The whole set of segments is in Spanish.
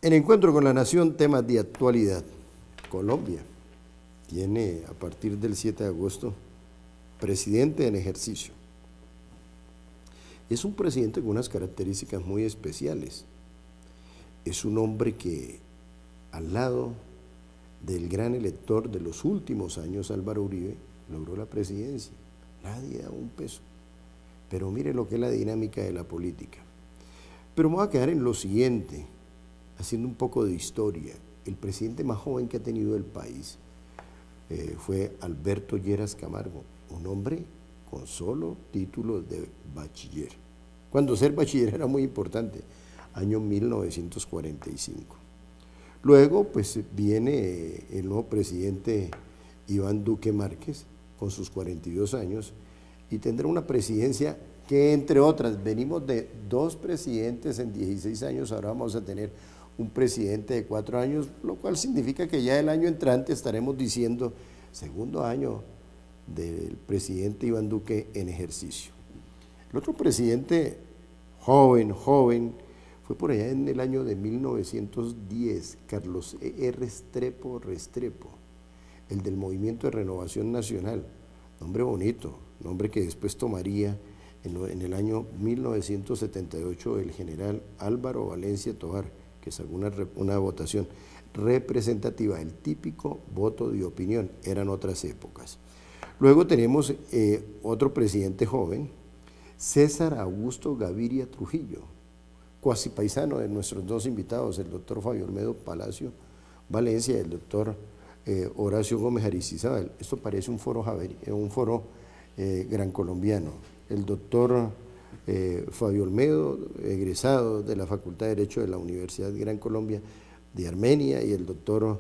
En Encuentro con la Nación, temas de actualidad. Colombia tiene a partir del 7 de agosto presidente en ejercicio. Es un presidente con unas características muy especiales. Es un hombre que, al lado del gran elector de los últimos años, Álvaro Uribe, logró la presidencia. Nadie da un peso. Pero mire lo que es la dinámica de la política. Pero me voy a quedar en lo siguiente, haciendo un poco de historia. El presidente más joven que ha tenido el país fue Alberto Lleras Camargo, un hombre con solo título de bachiller. Cuando ser bachiller era muy importante, año 1945. Luego, pues viene el nuevo presidente Iván Duque Márquez, con sus 42 años, y tendrá una presidencia que, entre otras, venimos de 2 presidentes en 16 años, ahora vamos a tener un presidente de 4 años, lo cual significa que ya el año entrante estaremos diciendo segundo año del presidente Iván Duque en ejercicio. El otro presidente joven, fue por allá en el año de 1910, Carlos E. Restrepo Restrepo, el del Movimiento de Renovación Nacional, nombre bonito, nombre que después tomaría en el año 1978 el general Álvaro Valencia Tovar, que sacó una votación representativa, el típico voto de opinión, eran otras épocas. Luego tenemos otro presidente joven, César Augusto Gaviria Trujillo, cuasi paisano de nuestros 2 invitados, el doctor Fabio Olmedo Palacio Valencia y el doctor Horacio Gómez Aristizábal. Esto parece un foro gran colombiano. El doctor Fabio Olmedo, egresado de la Facultad de Derecho de la Universidad de Gran Colombia de Armenia, y el doctor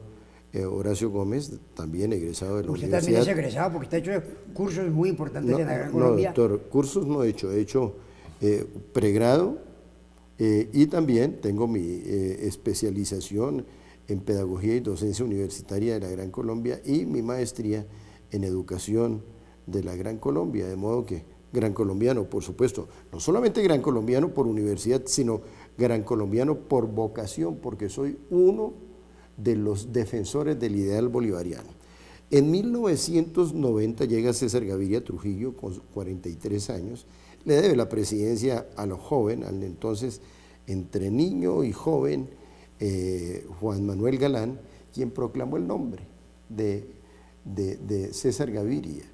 Horacio Gómez, también egresado de la universidad. Usted también es egresado porque usted ha hecho cursos muy importantes en la Gran Colombia. No, doctor, cursos no he hecho pregrado y también tengo mi especialización en Pedagogía y Docencia Universitaria de la Gran Colombia y mi maestría en Educación de la Gran Colombia, de modo que gran colombiano, por supuesto, no solamente gran colombiano por universidad, sino gran colombiano por vocación, porque soy uno de los defensores del ideal bolivariano. En 1990 llega César Gaviria Trujillo con 43 años, le debe la presidencia a lo joven, al entonces entre niño y joven Juan Manuel Galán, quien proclamó el nombre de César Gaviria.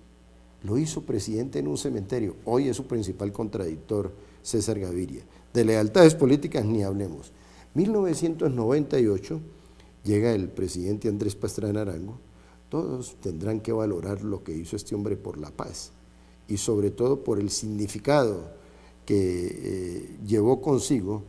Lo hizo presidente en un cementerio, hoy es su principal contradictor César Gaviria. De lealtades políticas ni hablemos. 1998 llega el presidente Andrés Pastrana Arango. Todos tendrán que valorar lo que hizo este hombre por la paz y sobre todo por el significado que llevó consigo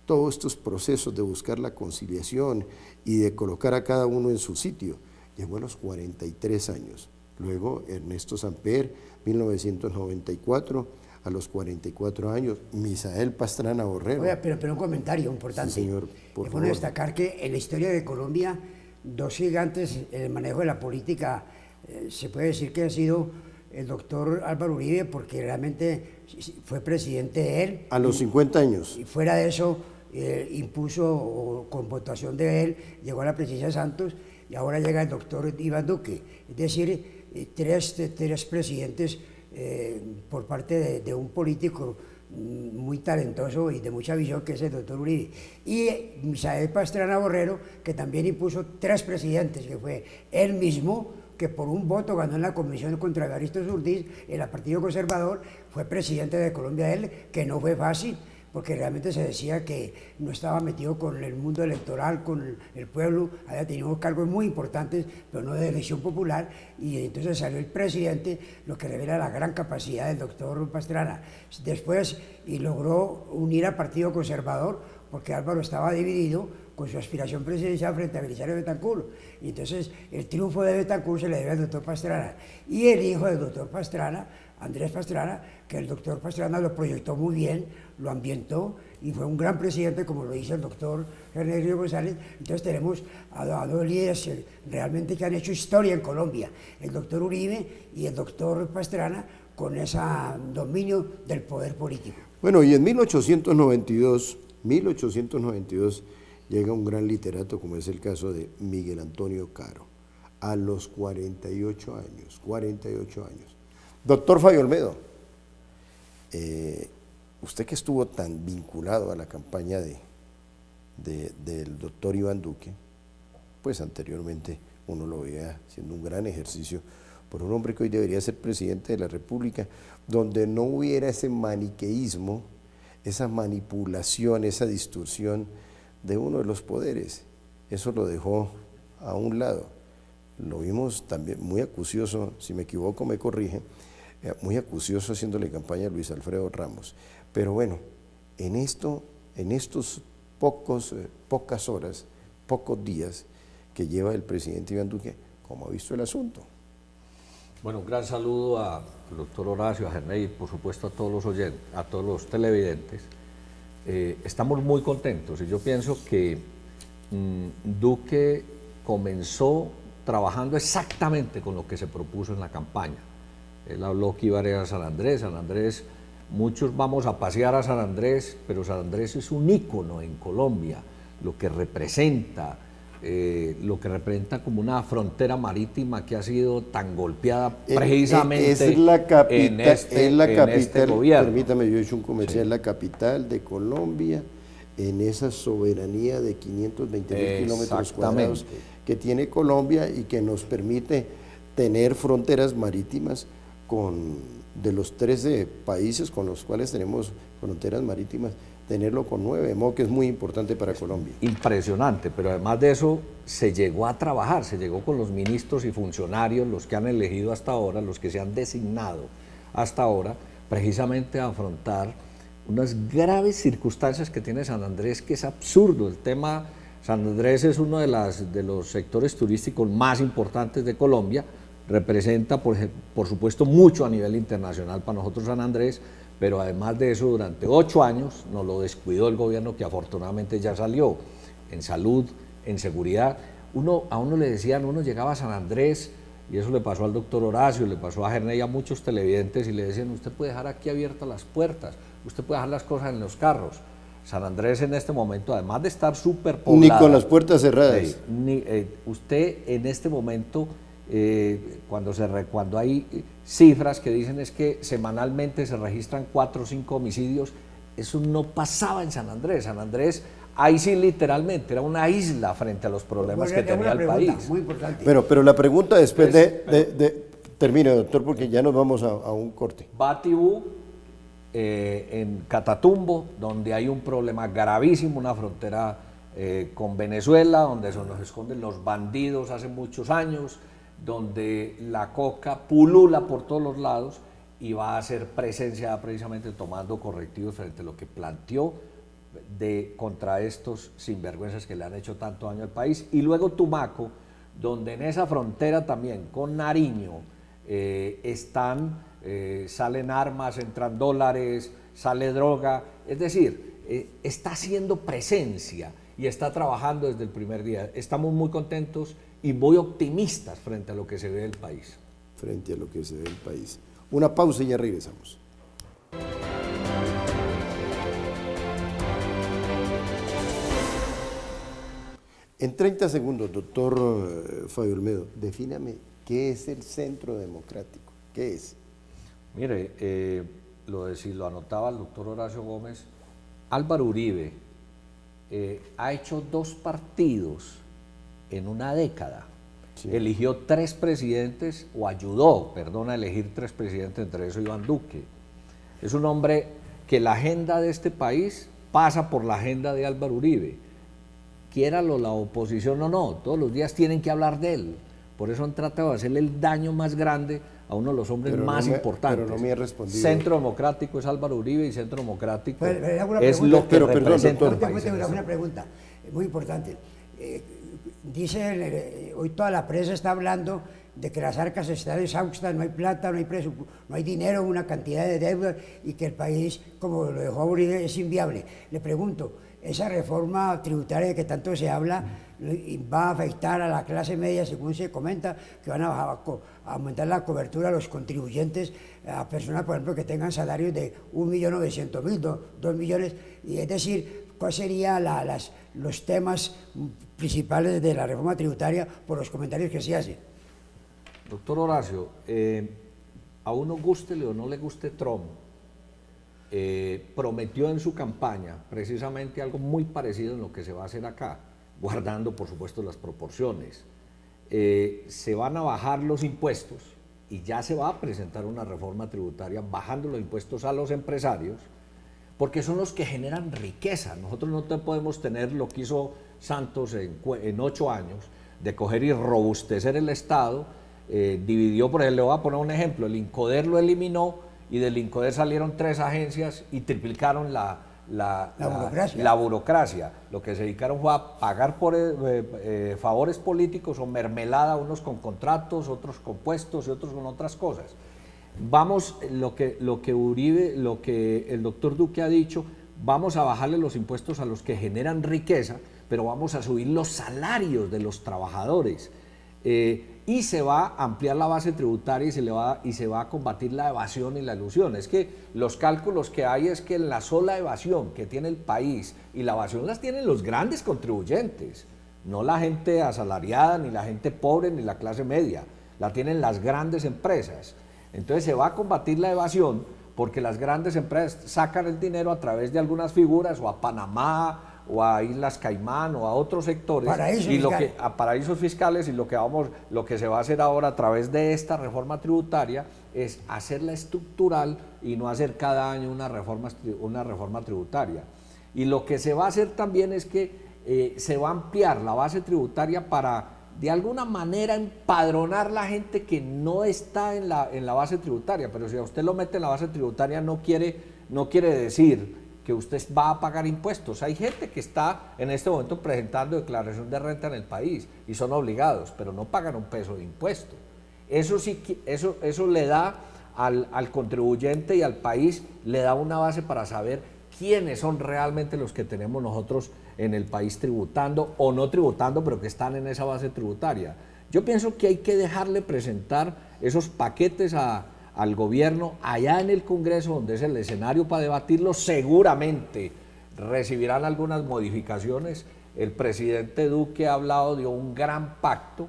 todos estos procesos de buscar la conciliación y de colocar a cada uno en su sitio. Llegó a los 43 años. Luego Ernesto Samper, 1994, a los 44 años, Misael Pastrana Borrero. Oiga, pero un comentario importante. Sí, señor, por favor. Es bueno destacar que en la historia de Colombia, 2 gigantes en el manejo de la política, se puede decir que ha sido el doctor Álvaro Uribe, porque realmente fue presidente de él. A los 50 años. Y fuera de eso, impuso, o con votación de él, llegó a la presidencia de Santos, y ahora llega el doctor Iván Duque. Es decir, 3 presidentes por parte de un político muy talentoso y de mucha visión, que es el doctor Uribe. Y Misael Pastrana Borrero, que también impuso 3 presidentes, que fue él mismo, que por un voto ganó en la Comisión contra Evaristo Zurdís, en el Partido Conservador, fue presidente de Colombia él, que no fue fácil, porque realmente se decía que no estaba metido con el mundo electoral, con el pueblo, había tenido cargos muy importantes, pero no de elección popular, y entonces salió el presidente, lo que revela la gran capacidad del doctor Pastrana. Después, y logró unir al Partido Conservador, porque Álvaro estaba dividido con su aspiración presidencial frente a Belisario Betancur, y entonces el triunfo de Betancur se le debe al doctor Pastrana, y el hijo del doctor Pastrana, Andrés Pastrana, que el doctor Pastrana lo proyectó muy bien, lo ambientó y fue un gran presidente, como lo dice el doctor Hernández González. Entonces tenemos a 2 líderes realmente que han hecho historia en Colombia, el doctor Uribe y el doctor Pastrana, con ese dominio del poder político. Bueno, y en 1892 1892 llega un gran literato como es el caso de Miguel Antonio Caro, a los 48 años, 48 años. Doctor Fabio Olmedo, usted que estuvo tan vinculado a la campaña del doctor Iván Duque, pues anteriormente uno lo veía haciendo un gran ejercicio por un hombre que hoy debería ser presidente de la República, donde no hubiera ese maniqueísmo, esa manipulación, esa distorsión de uno de los poderes. Eso lo dejó a un lado. Lo vimos también muy acucioso, si me equivoco me corrige, muy acucioso haciéndole campaña a Luis Alfredo Ramos. Pero bueno, en estos pocas horas, pocos días que lleva el presidente Iván Duque, ¿cómo ha visto el asunto? Bueno, un gran saludo al doctor Horacio, a Gerney y por supuesto a todos los oyentes, a todos los televidentes. Estamos muy contentos y yo pienso que Duque comenzó trabajando exactamente con lo que se propuso en la campaña. Él habló que iba a ir a San Andrés, muchos vamos a pasear a San Andrés, pero San Andrés es un ícono en Colombia, lo que representa como una frontera marítima que ha sido tan golpeada precisamente es la capital, en este gobierno. Permítame, yo he hecho un comercial, Sí. la capital de Colombia, en esa soberanía de 520.000 kilómetros cuadrados que tiene Colombia y que nos permite tener fronteras marítimas de los 13 países con los cuales tenemos fronteras marítimas, tenerlo con 9, de modo que es muy importante para Colombia. Impresionante, pero además de eso se llegó a trabajar, se llegó con los ministros y funcionarios, los que han elegido hasta ahora, los que se han designado hasta ahora, precisamente a afrontar unas graves circunstancias que tiene San Andrés, que es absurdo. El tema, San Andrés es uno de los sectores turísticos más importantes de Colombia, representa por supuesto mucho a nivel internacional para nosotros San Andrés, pero además de eso durante 8 años nos lo descuidó el gobierno, que afortunadamente ya salió en salud, en seguridad. A uno le decían, uno llegaba a San Andrés, y eso le pasó al doctor Horacio, le pasó a Gerney y a muchos televidentes, y le decían, usted puede dejar aquí abiertas las puertas, usted puede dejar las cosas en los carros. San Andrés en este momento, además de estar súper poblada, ni con las puertas cerradas. Usted en este momento, cuando hay cifras que dicen es que semanalmente se registran 4 o 5 homicidios, eso no pasaba en San Andrés. San Andrés, ahí sí literalmente, era una isla frente a los problemas que tenía el país. Muy importante. Pero la pregunta después termine, doctor, porque ya nos vamos a un corte. Batibú, en Catatumbo, donde hay un problema gravísimo, una frontera con Venezuela, donde se nos esconden los bandidos hace muchos años, donde la coca pulula por todos los lados y va a ser presencia precisamente tomando correctivos frente a lo que planteó contra estos sinvergüenzas que le han hecho tanto daño al país. Y luego Tumaco, donde en esa frontera también con Nariño salen armas, entran dólares, sale droga, es decir, está haciendo presencia y está trabajando desde el primer día. Estamos muy contentos y muy optimistas frente a lo que se ve del país. Frente a lo que se ve del país. Una pausa y ya regresamos. En 30 segundos, doctor Fabio Olmedo, defíname qué es el Centro Democrático. ¿Qué es? Mire, lo anotaba el doctor Horacio Gómez, Álvaro Uribe ha hecho 2 partidos en una década. Sí. Eligió 3 presidentes, o ayudó, a elegir 3 presidentes, entre eso Iván Duque. Es un hombre que la agenda de este país pasa por la agenda de Álvaro Uribe. Quiéralo la oposición o no, todos los días tienen que hablar de él. Por eso han tratado de hacerle el daño más grande a uno de los hombres más importantes. Pero no me ha respondido. Centro Democrático es Álvaro Uribe y Centro Democrático es lo que representa el país. Una pregunta muy importante. Hoy toda la prensa está hablando de que las arcas están exhaustas, no hay plata, no hay dinero, una cantidad de deuda y que el país, como lo dejó Uribe, es inviable. Le pregunto, ¿esa reforma tributaria de que tanto se habla va a afectar a la clase media, según se comenta, que van a aumentar la cobertura a los contribuyentes, a personas, por ejemplo, que tengan salarios de 1.900.000, 2 millones, y es decir, ¿cuáles serían los temas principales de la reforma tributaria por los comentarios que se hacen? Doctor Horacio, a uno gústele o no le guste Trump, prometió en su campaña precisamente algo muy parecido en lo que se va a hacer acá, guardando por supuesto las proporciones. Se van a bajar los impuestos y ya se va a presentar una reforma tributaria bajando los impuestos a los empresarios, porque son los que generan riqueza. Nosotros no podemos tener lo que hizo Santos en 8 años, de coger y robustecer el Estado. Dividió, por ejemplo, le voy a poner un ejemplo, el INCODER lo eliminó y del INCODER salieron 3 agencias y triplicaron la burocracia. Lo que se dedicaron fue a pagar por favores políticos o mermelada, unos con contratos, otros con puestos y otros con otras cosas. Vamos, lo que el doctor Duque ha dicho, vamos a bajarle los impuestos a los que generan riqueza, pero vamos a subir los salarios de los trabajadores. Y se va a ampliar la base tributaria y se va a combatir la evasión y la elusión. Es que los cálculos que hay es que la sola evasión que tiene el país y la evasión las tienen los grandes contribuyentes, no la gente asalariada, ni la gente pobre, ni la clase media, la tienen las grandes empresas. Entonces se va a combatir la evasión porque las grandes empresas sacan el dinero a través de algunas figuras o a Panamá, o a Islas Caimán o a otros sectores, a paraísos fiscales, y lo que se va a hacer ahora a través de esta reforma tributaria es hacerla estructural y no hacer cada año una reforma tributaria. Y lo que se va a hacer también es que se va a ampliar la base tributaria para de alguna manera empadronar la gente que no está en la base tributaria, pero si a usted lo mete en la base tributaria no quiere decir que usted va a pagar impuestos. Hay gente que está en este momento presentando declaración de renta en el país y son obligados, pero no pagan un peso de impuesto. Eso le da al contribuyente y al país, le da una base para saber quiénes son realmente los que tenemos nosotros en el país tributando o no tributando, pero que están en esa base tributaria. Yo pienso que hay que dejarle presentar esos paquetes al gobierno allá en el Congreso, donde es el escenario para debatirlo. Seguramente recibirán algunas modificaciones. El presidente Duque ha hablado de un gran pacto,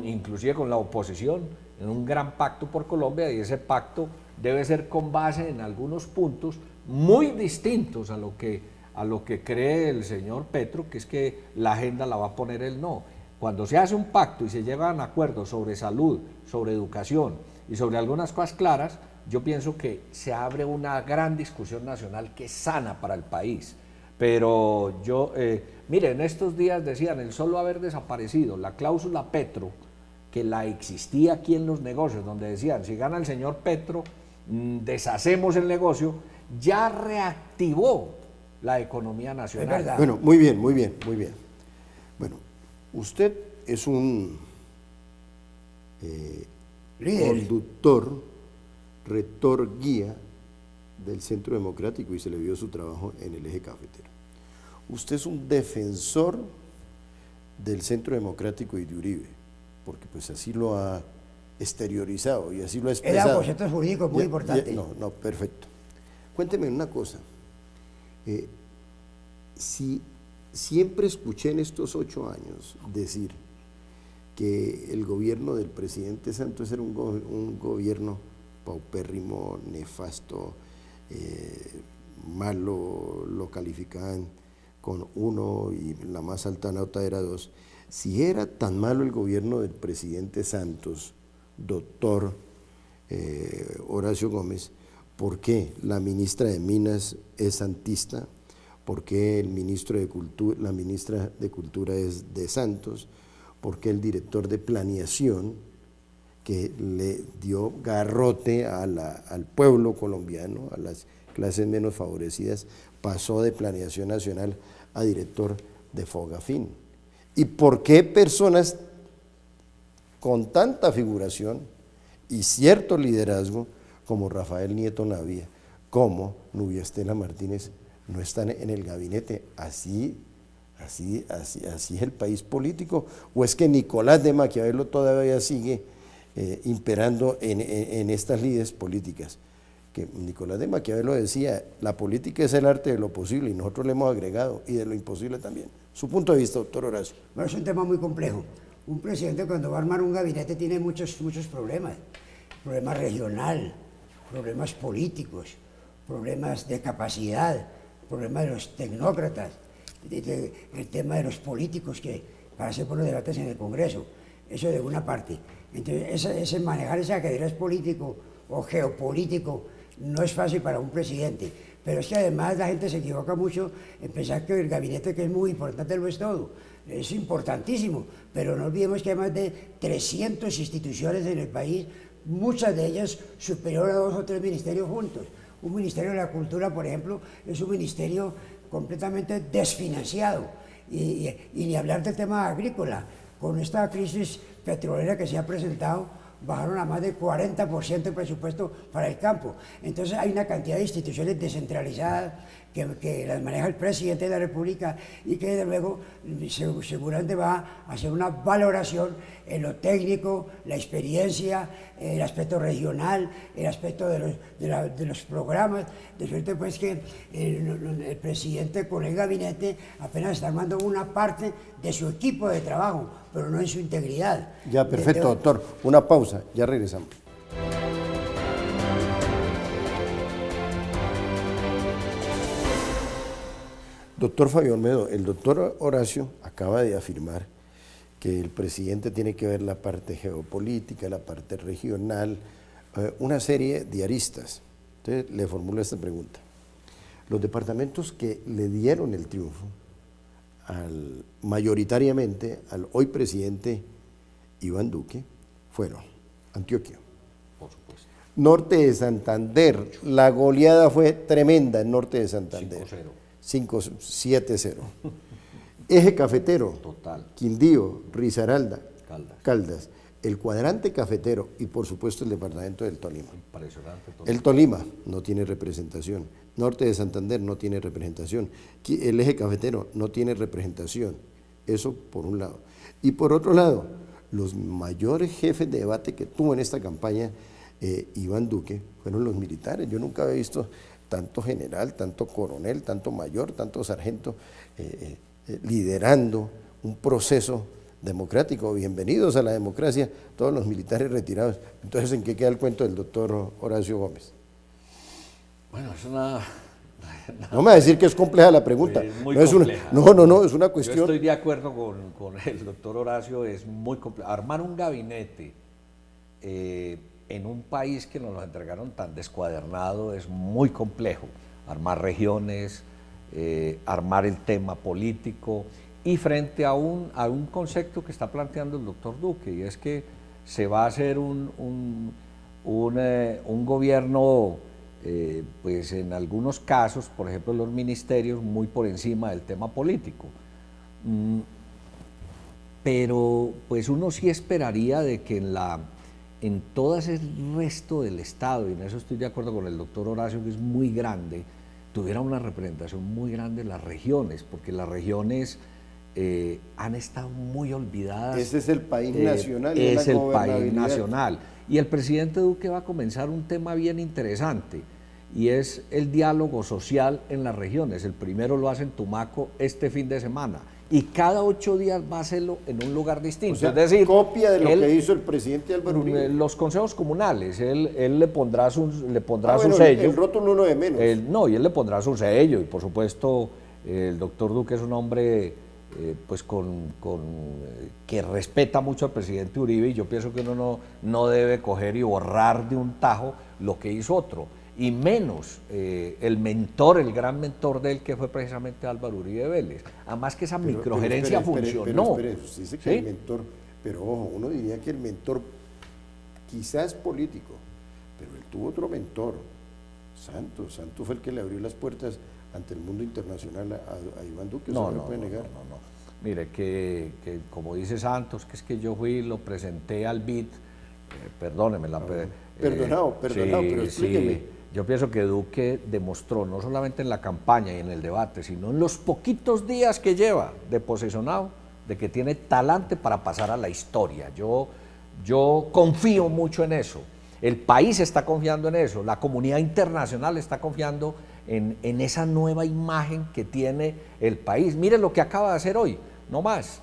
inclusive con la oposición, en un gran pacto por Colombia, y ese pacto debe ser con base en algunos puntos muy distintos a lo que cree el señor Petro, que es que la agenda la va a poner él. No. Cuando se hace un pacto y se llegan a acuerdos sobre salud, sobre educación y sobre algunas cosas claras, yo pienso que se abre una gran discusión nacional que es sana para el país. Pero mire, en estos días decían, el solo haber desaparecido la cláusula Petro, que la existía aquí en los negocios, donde decían, si gana el señor Petro, deshacemos el negocio, ya reactivó la economía nacional. Es verdad. Bueno, muy bien. Bueno, usted es un conductor, rector, guía del Centro Democrático, y se le vio su trabajo en el eje cafetero. Usted es un defensor del Centro Democrático y de Uribe, porque pues así lo ha exteriorizado y así lo ha expresado. Era concepto jurídico muy importante. No, perfecto. Cuénteme una cosa. Si siempre escuché en estos 8 años decir que el gobierno del presidente Santos era un gobierno paupérrimo, nefasto, malo, lo calificaban con 1 y la más alta nota era 2. Si era tan malo el gobierno del presidente Santos, doctor Horacio Gómez, ¿por qué la ministra de Minas es santista? ¿Por qué el ministro de Cultura, la ministra de Cultura es de Santos? ¿Por qué el director de Planeación, que le dio garrote al pueblo colombiano, a las clases menos favorecidas, pasó de Planeación Nacional a director de Fogafín? ¿Y por qué personas con tanta figuración y cierto liderazgo como Rafael Nieto Navia, como Nubia Estela Martínez, no están en el gabinete? Así es el país político. ¿O es que Nicolás de Maquiavelo todavía sigue imperando en estas lides políticas? que Nicolás de Maquiavelo decía, la política es el arte de lo posible, y nosotros le hemos agregado, y de lo imposible también. Su punto de vista, doctor Horacio. Bueno, es un tema muy complejo. Un presidente cuando va a armar un gabinete tiene muchos problemas. Problemas regional, problemas políticos, problemas de capacidad, problemas de los tecnócratas, el tema de los políticos que para hacer buenos debates en el Congreso. Eso de una parte. Entonces, manejar ese ajedrez político o geopolítico no es fácil para un presidente. Pero es que además la gente se equivoca mucho en pensar que el gabinete, que es muy importante, lo es todo. Es importantísimo, pero no olvidemos que hay más de 300 instituciones en el país, muchas de ellas superior a 2 o 3 ministerios juntos. Un ministerio de la cultura, por ejemplo, es un ministerio completamente desfinanciado. Y ni hablar del tema agrícola. Con esta crisis petrolera que se ha presentado, bajaron a más del 40% el presupuesto para el campo. Entonces hay una cantidad de instituciones descentralizadas que las maneja el presidente de la República y que desde luego seguramente va a hacer una valoración en lo técnico, la experiencia, el aspecto regional, el aspecto de los programas. De suerte pues que el presidente con el gabinete apenas está armando una parte de su equipo de trabajo, pero no en su integridad. Ya, perfecto, doctor. Una pausa, ya regresamos. Doctor Fabio Olmedo, el doctor Horacio acaba de afirmar que el presidente tiene que ver la parte geopolítica, la parte regional, una serie de aristas. Entonces le formulo esta pregunta. Los departamentos que le dieron el triunfo mayoritariamente al hoy presidente Iván Duque fueron Antioquia, Por supuesto. Norte de Santander, la goleada fue tremenda en Norte de Santander. 5-7-0. Eje cafetero, Total. Quindío, Risaralda, Caldas. Caldas, el cuadrante cafetero y por supuesto el departamento del Tolima. Impresionante. El Tolima no tiene representación, Norte de Santander no tiene representación, el eje cafetero no tiene representación, eso por un lado. Y por otro lado, los mayores jefes de debate que tuvo en esta campaña Iván Duque fueron los militares. Yo nunca había visto tanto general, tanto coronel, tanto mayor, tanto sargento liderando un proceso democrático. Bienvenidos a la democracia, todos los militares retirados. Entonces, ¿en qué queda el cuento del doctor Horacio Gómez? Bueno, es una... No me va a decir que es compleja la pregunta. Muy no, es compleja. no, es una cuestión... Yo estoy de acuerdo con el doctor Horacio, es muy complejo. Armar un gabinete en un país que nos lo entregaron tan descuadernado es muy complejo. Armar regiones, armar el tema político y frente a un concepto que está planteando el doctor Duque, y es que se va a hacer un gobierno, pues en algunos casos, por ejemplo los ministerios, muy por encima del tema político. Pero pues uno sí esperaría de que en todo ese resto del Estado, y en eso estoy de acuerdo con el doctor Horacio, que es muy grande, tuviera una representación muy grande en las regiones, porque las regiones han estado muy olvidadas. Ese es el país nacional. Es el país nacional. Y el presidente Duque va a comenzar un tema bien interesante, y es el diálogo social en las regiones. El primero lo hace en Tumaco este fin de semana, y cada 8 días va a hacerlo en un lugar distinto. O sea, es decir, copia de lo que hizo el presidente Álvaro Uribe. Los consejos comunales, él le pondrá su bueno, sello. El rótulo uno de menos. No, y él le pondrá su sello, y por supuesto el doctor Duque es un hombre pues que respeta mucho al presidente Uribe, y yo pienso que uno no debe coger y borrar de un tajo lo que hizo otro, y menos el mentor, el gran mentor de él, que fue precisamente Álvaro Uribe Vélez. Además que esa microgerencia funcionó. Pero usted dice que ¿Sí? el mentor, pero ojo, uno diría que el mentor quizás político, pero él tuvo otro mentor, Santos fue el que le abrió las puertas ante el mundo internacional a Iván Duque, eso no lo puede negar. No. Mire, que como dice Santos, que es que yo fui y lo presenté al BID, perdóneme. Perdonado, pero explíqueme. Sí, yo pienso que Duque demostró, no solamente en la campaña y en el debate, sino en los poquitos días que lleva de posesionado, de que tiene talante para pasar a la historia. Yo confío mucho en eso. El país está confiando en eso, la comunidad internacional está confiando en esa nueva imagen que tiene el país. Mire lo que acaba de hacer hoy, no más.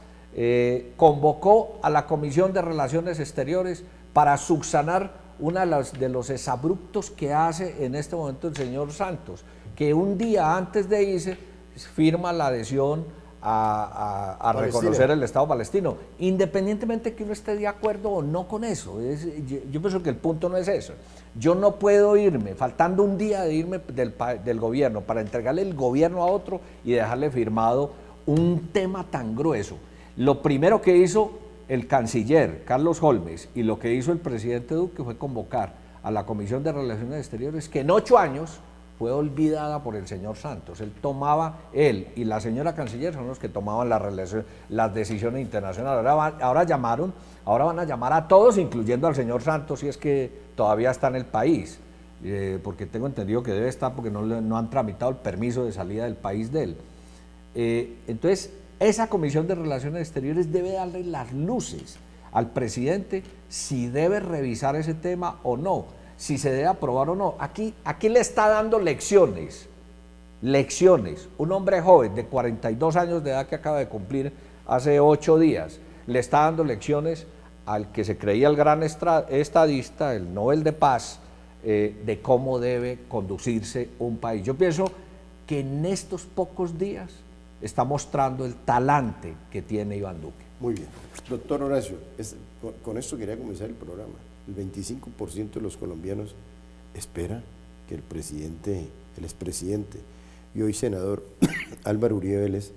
Convocó a la Comisión de Relaciones Exteriores para subsanar uno de los exabruptos que hace en este momento el señor Santos, que un día antes de irse firma la adhesión a reconocer el Estado palestino, independientemente que uno esté de acuerdo o no con eso. Yo pienso que el punto no es eso. Yo no puedo irme, faltando un día de irme del gobierno, para entregarle el gobierno a otro y dejarle firmado un tema tan grueso. Lo primero que hizo el canciller Carlos Holmes y lo que hizo el presidente Duque fue convocar a la Comisión de Relaciones Exteriores, que en 8 años fue olvidada por el señor Santos. Él y la señora canciller son los que tomaban las decisiones internacionales. Ahora van a llamar a todos, incluyendo al señor Santos, si es que todavía está en el país, porque tengo entendido que debe estar porque no han tramitado el permiso de salida del país de él. Entonces, esa Comisión de Relaciones Exteriores debe darle las luces al presidente si debe revisar ese tema o no, si se debe aprobar o no. Aquí le está dando lecciones. Un hombre joven de 42 años de edad que acaba de cumplir hace 8 días, le está dando lecciones al que se creía el gran estadista, el Nobel de Paz, de cómo debe conducirse un país. Yo pienso que en estos pocos días está mostrando el talante que tiene Iván Duque. Muy bien. Doctor Horacio, con esto quería comenzar el programa. El 25% de los colombianos espera que el expresidente y hoy senador Álvaro Uribe Vélez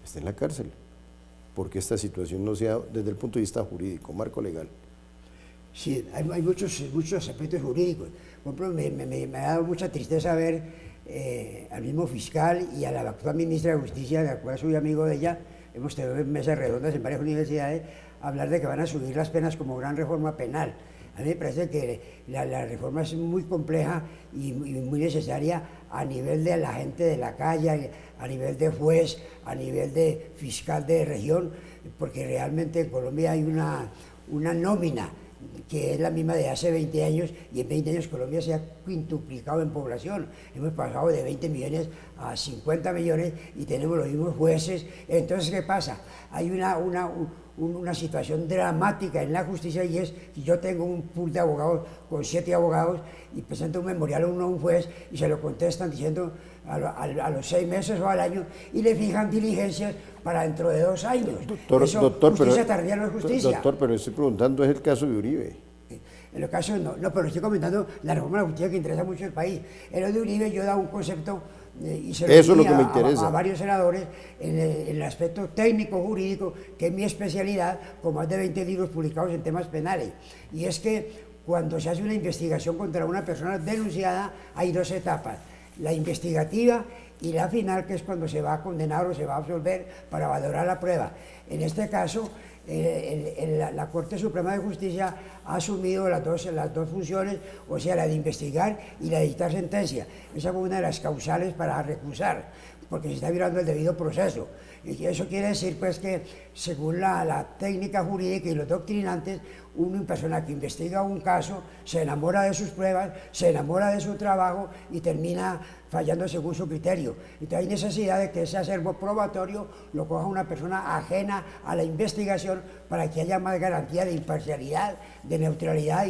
esté en la cárcel, porque esta situación no se da desde el punto de vista jurídico, marco legal. Sí, hay muchos aspectos jurídicos. Por ejemplo, me ha dado mucha tristeza ver al mismo fiscal y a la actual ministra de Justicia, de la cual soy amigo de ella. Hemos tenido mesas redondas en varias universidades, hablar de que van a subir las penas como gran reforma penal. A mí me parece que la reforma es muy compleja y muy necesaria a nivel de la gente de la calle, a nivel de juez, a nivel de fiscal de región, porque realmente en Colombia hay una nómina que es la misma de hace 20 años, y en 20 años Colombia se ha quintuplicado en población. Hemos pasado de 20 millones a 50 millones y tenemos los mismos jueces. Entonces, ¿qué pasa? Hay una situación dramática en la justicia, y es que yo tengo un pool de abogados con 7 abogados y presento un memorial a un juez y se lo contestan diciendo a los 6 meses o al año, y le fijan diligencias para dentro de 2 años. Doctor, justicia tardía no es justicia. Doctor, pero estoy preguntando, es el caso de Uribe. En los casos no, pero estoy comentando la reforma de la justicia que interesa mucho al país. En lo de Uribe yo he dado un concepto y se lo eso es lo que me interesa. A varios senadores en el aspecto técnico jurídico, que es mi especialidad, con más de 20 libros publicados en temas penales. Y es que cuando se hace una investigación contra una persona denunciada, hay 2 etapas: la investigativa y la final, que es cuando se va a condenar o se va a absolver para valorar la prueba. En este caso, la Corte Suprema de Justicia ha asumido las dos funciones, o sea, la de investigar y la de dictar sentencia. Esa fue una de las causales para recusar, porque se está violando el debido proceso. Y eso quiere decir, pues, que según la técnica jurídica y los doctrinantes, una persona que investiga un caso se enamora de sus pruebas, se enamora de su trabajo y termina fallando según su criterio. Entonces hay necesidad de que ese acervo probatorio lo coja una persona ajena a la investigación, para que haya más garantía de imparcialidad, de neutralidad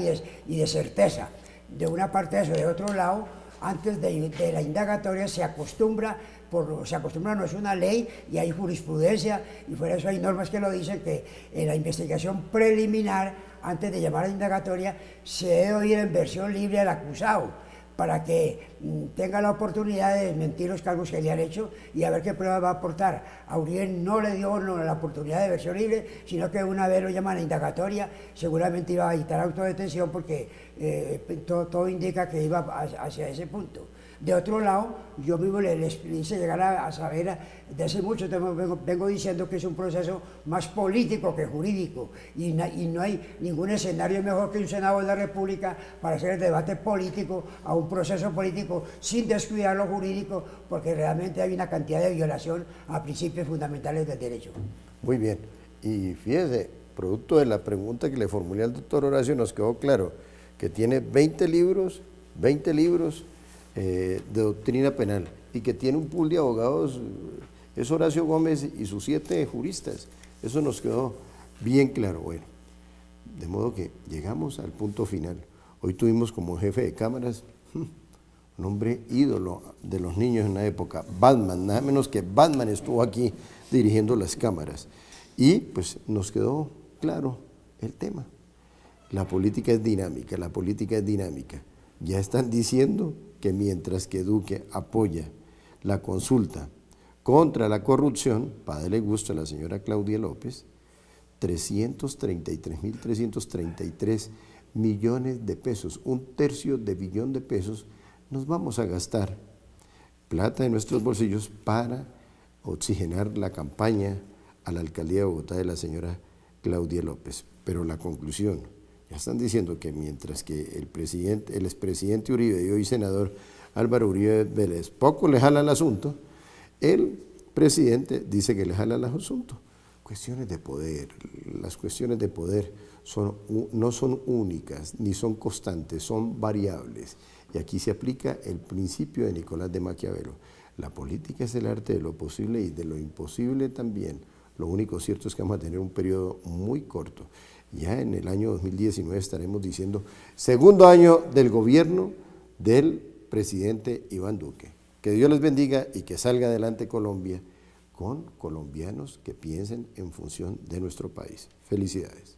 y de certeza. De una parte de eso. De otro lado, antes de la indagatoria se acostumbra, no es una ley y hay jurisprudencia, y fuera de eso hay normas que lo dicen, que en la investigación preliminar, antes de llamar a la indagatoria, se debe oír en versión libre al acusado, para que tenga la oportunidad de desmentir los cargos que le han hecho y a ver qué prueba va a aportar. A Uribe no le dio la oportunidad de versión libre, sino que una vez lo llaman a indagatoria, seguramente iba a dictar autodetención, porque todo indica que iba hacia ese punto. De otro lado, yo mismo les hice llegar a saber, desde hace mucho tiempo vengo diciendo que es un proceso más político que jurídico, y no hay ningún escenario mejor que un Senado de la República para hacer el debate político a un proceso político sin descuidar lo jurídico, porque realmente hay una cantidad de violación a principios fundamentales del derecho. Muy bien, y fíjese, producto de la pregunta que le formulé al doctor Horacio, nos quedó claro que tiene 20 libros de doctrina penal y que tiene un pool de abogados, es Horacio Gómez y sus 7 juristas. Eso nos quedó bien claro. Bueno, de modo que llegamos al punto final. Hoy tuvimos como jefe de cámaras un hombre ídolo de los niños en la época, Batman, nada menos que Batman estuvo aquí dirigiendo las cámaras. Y pues nos quedó claro el tema. La política es dinámica, la política es dinámica. Ya están diciendo que mientras que Duque apoya la consulta contra la corrupción, para darle gusto a la señora Claudia López, 333.333 millones de pesos, 1/3 de billón de pesos, nos vamos a gastar plata de nuestros bolsillos para oxigenar la campaña a la alcaldía de Bogotá de la señora Claudia López. Pero la conclusión, ya están diciendo que mientras que el expresidente Uribe y hoy senador Álvaro Uribe Vélez poco le jala el asunto, el presidente dice que le jala el asunto. Cuestiones de poder, las cuestiones de poder no son únicas ni son constantes, son variables. Y aquí se aplica el principio de Nicolás de Maquiavelo. La política es el arte de lo posible y de lo imposible también. Lo único cierto es que vamos a tener un periodo muy corto. Ya en el año 2019 estaremos diciendo segundo año del gobierno del presidente Iván Duque. Que Dios les bendiga y que salga adelante Colombia con colombianos que piensen en función de nuestro país. Felicidades.